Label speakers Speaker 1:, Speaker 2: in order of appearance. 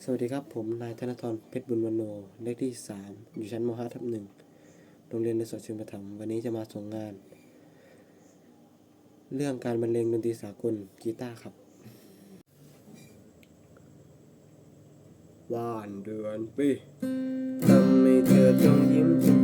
Speaker 1: สวัสดีครับผมนายธนทรเพชรบุญวโนเลขที่3อยู่ชั้นม.5/1โรงเรียนในสวนชุมประถมวันนี้จะมาส่งงานเรื่องการบรรเลงดนตรีสากลกีตาร์ครับวันเดือนปีทำให้เธอต้องยิ้มทุก